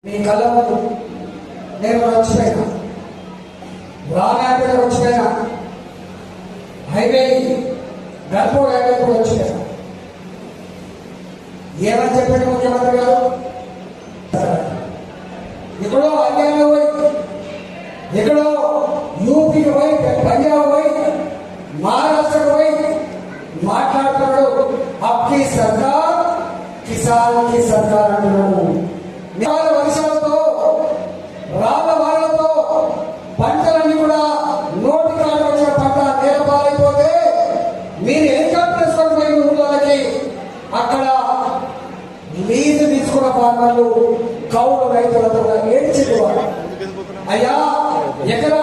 మీ కళ్ళ ముందు నేను వచ్చిపోయినా, రామాయణ వచ్చిపోయినా, హైవే గర్భోడ్ హైవే కూడా వచ్చిపోయినా. ఏమని చెప్పాడు ముఖ్యమంత్రి గారు? ఎక్కడో హర్యానా పోయి, ఎక్కడో యూపీకి పోయి, పంజాబ్ పోయి, మహారాష్ట్రకు పోయి మాట్లాడుతున్నాడు. అప్కి సర్కార్ కిసాన్ కి సర్కార్ అంటున్నాడు. వర్షాలతో రాళ్ళతో పంటలన్నీ కూడా నోటి కాడు వచ్చిన పంట నేలపాలైపోతే మీరు హెలికాప్టర్ వేసుకొని పోయిన ఊళ్ళకి అక్కడ లీజు తీసుకున్న ఫార్మర్లు కౌలు రైతులతో ఏడ్చేవారు. అయ్యా ఎకరా